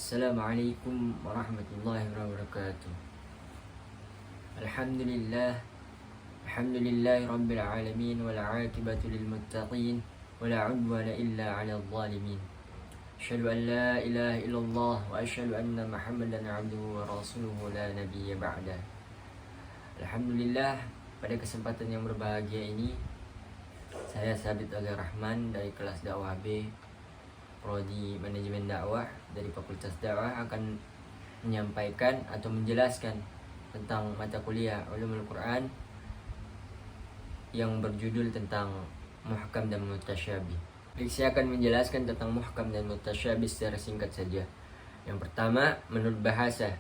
Assalamualaikum warahmatullahi wabarakatuh. Alhamdulillah, alhamdulillahi rabbil alamin, wal aqibatu lil muttaqin, wala udwana illa 'alal zalimin. Asyhadu an la ilaha illallah wa asyhadu anna Muhammadan 'abduhu wa rasuluhu la nabiyya ba'da. Alhamdulillah, pada kesempatan yang berbahagia ini saya Sabit Ali Rahman dari kelas dakwah B Prodi Manajemen Dakwah dari Fakultas Dakwah akan menyampaikan atau menjelaskan tentang mata kuliah Ulumul Quran yang berjudul tentang muhkam dan mutasyabih. Saya akan menjelaskan tentang muhkam dan mutasyabih secara singkat saja. Yang pertama, menurut bahasa.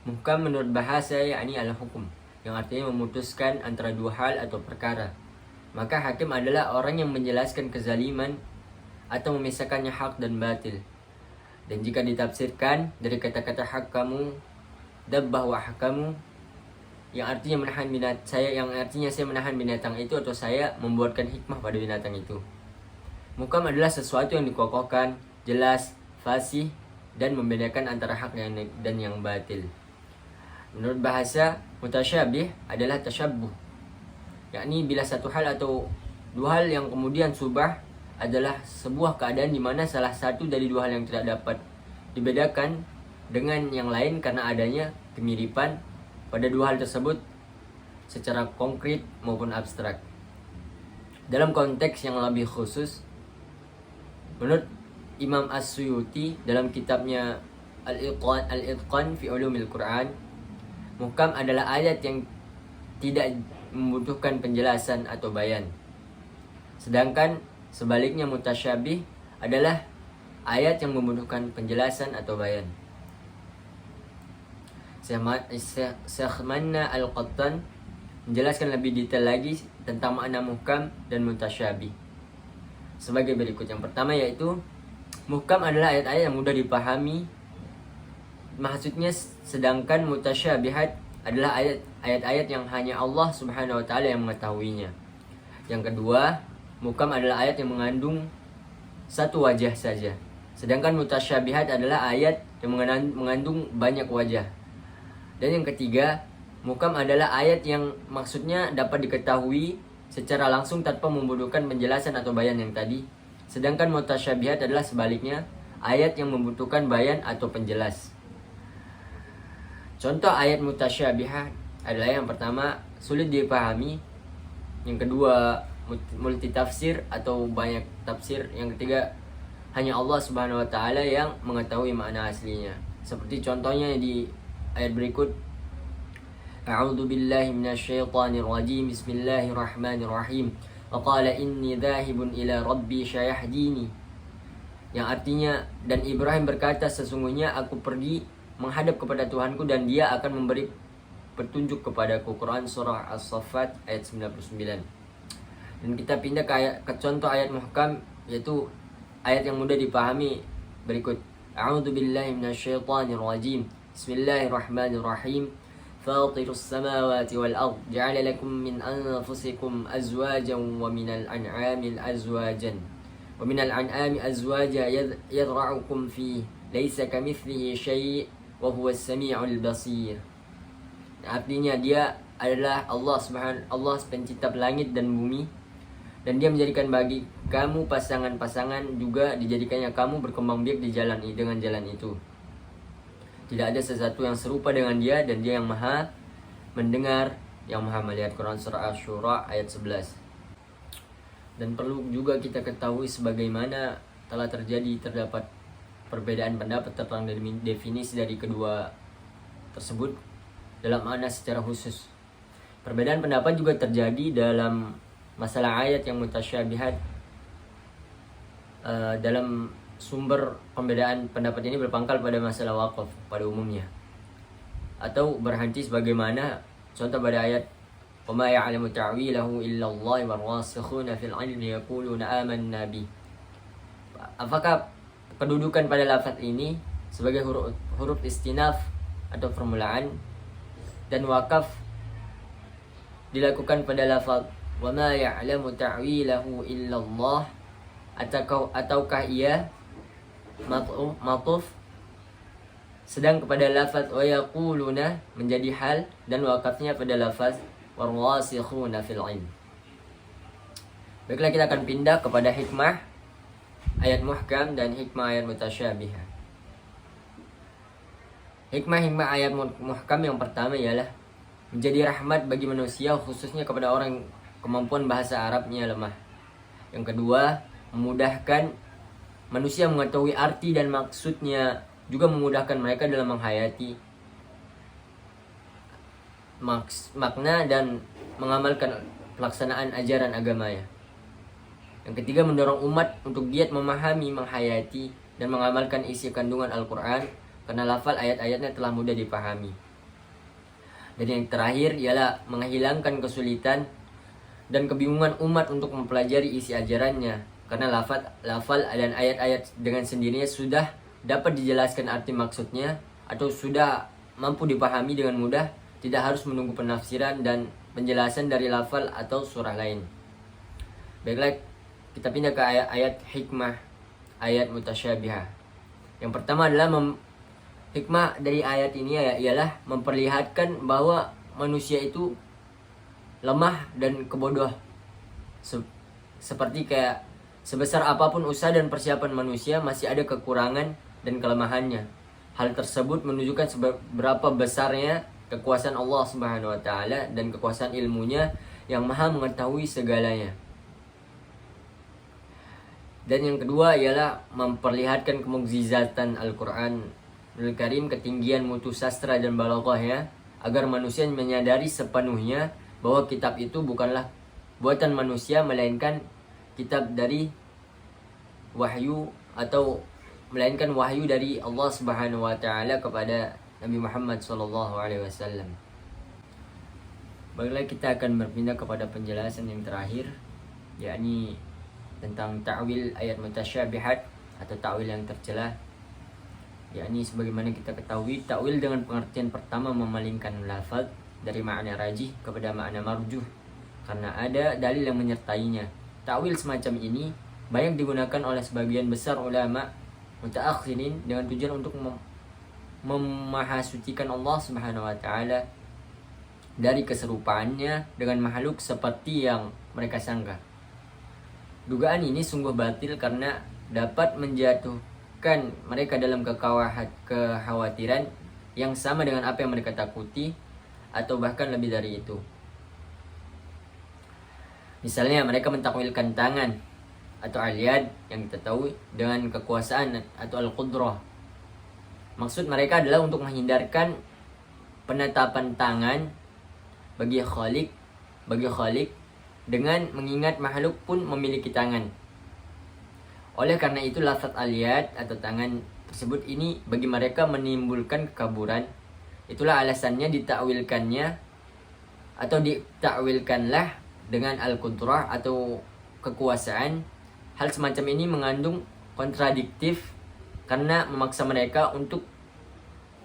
Muhkam menurut bahasa yakni al-hukum, yang artinya memutuskan antara dua hal atau perkara. Maka hakim adalah orang yang menjelaskan kezaliman atau memisahkannya hak dan batil. Dan jika ditafsirkan dari kata-kata hakamu, dabbah wa hakamu, yang artinya saya menahan binatang itu, atau saya membuatkan hikmah pada binatang itu. Muhkam adalah sesuatu yang dikokohkan, jelas, fasih, dan membedakan antara hak dan yang batil. Menurut bahasa, mutasyabih adalah tasyabbuh, yakni bila satu hal atau dua hal yang kemudian subah adalah sebuah keadaan di mana salah satu dari dua hal yang tidak dapat dibedakan dengan yang lain karena adanya kemiripan pada dua hal tersebut secara konkret maupun abstrak. Dalam konteks yang lebih khusus, menurut Imam As-Suyuti dalam kitabnya Al-Itqan fi Ulumil Quran, muhkam adalah ayat yang tidak membutuhkan penjelasan atau bayan. Sedangkan sebaliknya mutasyabih adalah ayat yang membutuhkan penjelasan atau bayan. Syekh Manna Al-Qattan menjelaskan lebih detail lagi tentang makna muhkam dan mutasyabih sebagai berikut. Yang pertama yaitu muhkam adalah ayat-ayat yang mudah dipahami maksudnya, sedangkan mutasyabihat adalah ayat-ayat yang hanya Allah Subhanahu wa taala yang mengetahuinya. Yang kedua, muhkam adalah ayat yang mengandung satu wajah saja, sedangkan mutasyabihat adalah ayat yang mengandung banyak wajah. Dan yang ketiga, muhkam adalah ayat yang maksudnya dapat diketahui secara langsung tanpa membutuhkan penjelasan atau bayan yang tadi, sedangkan mutasyabihat adalah sebaliknya, ayat yang membutuhkan bayan atau penjelas. Contoh ayat mutasyabihat adalah yang pertama, sulit dipahami. Yang kedua, multi tafsir atau banyak tafsir. Yang ketiga, hanya Allah Subhanahu wa taala yang mengetahui makna aslinya. Seperti contohnya di ayat berikut, A'udzu billahi minasyaitonir rajim. Bismillahirrahmanirrahim. Wa qala inni dzahibun ila rabbi sayahdini. Yang artinya, dan Ibrahim berkata, sesungguhnya aku pergi menghadap kepada Tuhanku dan dia akan memberi petunjuk kepadaku. Quran surah As-Saffat ayat 99. Dan kita pindah ke contoh ayat muhkam, yaitu ayat yang mudah dipahami berikut. A'udzu billahi minasyaitonir rajim. Bismillahirrahmanirrahim. Fatirus samawati wal ard, ja'ala lakum min anfusikum azwajan wa minal an'ami azwajan. Wa minal an'ami azwaja yadra'ukum fi laisa kamitslihi syai' wa huwas samiul basir. Artinya, dia adalah Allah pencipta langit dan bumi, dan dia menjadikan bagi kamu pasangan-pasangan, juga dijadikannya kamu berkembang biak dengan jalan itu. Tidak ada sesuatu yang serupa dengan dia, dan dia yang maha mendengar, yang maha melihat. Quran surah Asy-Syura ayat 11. Dan perlu juga kita ketahui sebagaimana telah terdapat perbedaan pendapat tentang definisi dari kedua tersebut dalam makna secara khusus. Perbedaan pendapat juga terjadi dalam masalah ayat yang mutasyabihat. Dalam sumber pembedaan pendapat ini berpangkal pada masalah wakaf pada umumnya, atau berhenti sebagaimana contoh pada ayat wa ma ya'lamu ta'wilahu illallah warasikhuna fil 'ilmi yaquluna amanna bi. Apakah kedudukan pada lafaz ini sebagai huruf istinaf atau permulaan, dan wakaf dilakukan pada lafaz wa ma ya'lamu ta'wilahu illallah, ataukah ia matuf sedang kepada lafaz wa yaquluna menjadi hal dan wakafnya pada lafaz warwasikhuna fil ilm. Baiklah, kita akan pindah kepada hikmah ayat muhkam dan hikmah ayat mutasyabihah. Hikmah ayat muhkam yang pertama ialah menjadi rahmat bagi manusia, khususnya kepada orang kemampuan bahasa Arabnya lemah. Yang kedua, memudahkan manusia mengetahui arti dan maksudnya, juga memudahkan mereka dalam menghayati makna dan mengamalkan pelaksanaan ajaran agamanya. Yang ketiga, mendorong umat untuk giat memahami, menghayati, dan mengamalkan isi kandungan Al-Quran, karena lafal ayat-ayatnya telah mudah dipahami. Dan yang terakhir ialah menghilangkan kesulitan dan kebingungan umat untuk mempelajari isi ajarannya, karena lafal dan ayat-ayat dengan sendirinya sudah dapat dijelaskan arti maksudnya atau sudah mampu dipahami dengan mudah, tidak harus menunggu penafsiran dan penjelasan dari lafal atau surah lain. Baiklah, kita pindah ke ayat hikmah ayat mutasyabihah. Yang pertama adalah hikmah dari ayat ini ialah memperlihatkan bahwa manusia itu lemah dan kebodoh. Seperti kayak sebesar apapun usaha dan persiapan manusia, masih ada kekurangan dan kelemahannya. Hal tersebut menunjukkan seberapa besarnya kekuasaan Allah Subhanahu wa taala dan kekuasaan ilmunya yang maha mengetahui segalanya. Dan yang kedua ialah memperlihatkan kemukjizatan Al-Quran Al-Karim, ketinggian mutu sastra dan balaghahnya, agar manusia menyadari sepenuhnya bahwa kitab itu bukanlah buatan manusia, melainkan kitab dari wahyu atau melainkan wahyu dari Allah Subhanahu wa taala kepada Nabi Muhammad sallallahu alaihi wasallam. Baiklah, kita akan berpindah kepada penjelasan yang terakhir, yakni tentang ta'wil ayat mutasyabihat atau ta'wil yang tercela. Yakni sebagaimana kita ketahui, ta'wil dengan pengertian pertama memalingkan lafaz dari makna rajih kepada makna marjuh karena ada dalil yang menyertainya. Ta'wil semacam ini banyak digunakan oleh sebagian besar ulama mutaakhirin dengan tujuan untuk memahasucikan Allah Subhanahu wa taala dari keserupaannya dengan makhluk seperti yang mereka sangka. Dugaan ini sungguh batil karena dapat menjatuhkan mereka dalam kekhawatiran yang sama dengan apa yang mereka takuti atau bahkan lebih dari itu. Misalnya mereka mentakwilkan tangan atau al-yad yang kita tahu dengan kekuasaan atau al-qudrah. Maksud mereka adalah untuk menghindarkan penetapan tangan bagi khalik dengan mengingat makhluk pun memiliki tangan. Oleh karena itu lafaz al-yad atau tangan tersebut ini bagi mereka menimbulkan kekaburan. Itulah alasannya ditakwilkannya atau ditakwilkanlah dengan al-qudrah atau kekuasaan. Hal semacam ini mengandung kontradiktif karena memaksa mereka untuk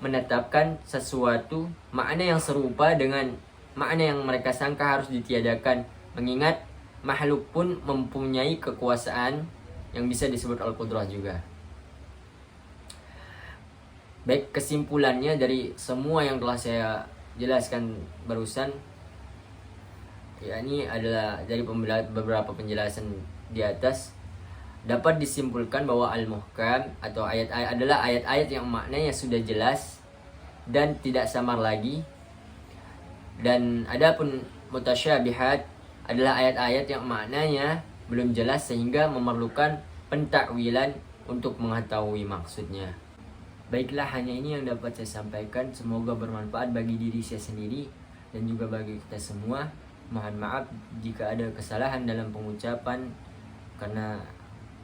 menetapkan sesuatu makna yang serupa dengan makna yang mereka sangka harus ditiadakan, mengingat makhluk pun mempunyai kekuasaan yang bisa disebut al-qudrah juga. Baik, kesimpulannya dari semua yang telah saya jelaskan barusan, yakni adalah dari beberapa penjelasan di atas, dapat disimpulkan bahwa al-muhkam atau ayat-ayat adalah ayat-ayat yang maknanya sudah jelas dan tidak samar lagi. Dan adapun mutasyabihat adalah ayat-ayat yang maknanya belum jelas sehingga memerlukan pentakwilan untuk mengetahui maksudnya. Baiklah, hanya ini yang dapat saya sampaikan. Semoga bermanfaat bagi diri saya sendiri dan juga bagi kita semua. Mohon maaf jika ada kesalahan dalam pengucapan, karena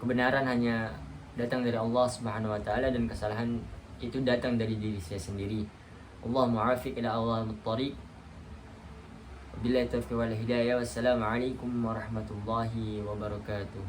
kebenaran hanya datang dari Allah Subhanahu wa taala dan kesalahan itu datang dari diri saya sendiri. Allahumma afiq ila Allahumma tariq. Billahi taufiq wal hidayah. Wassalamualaikum warahmatullahi wabarakatuh.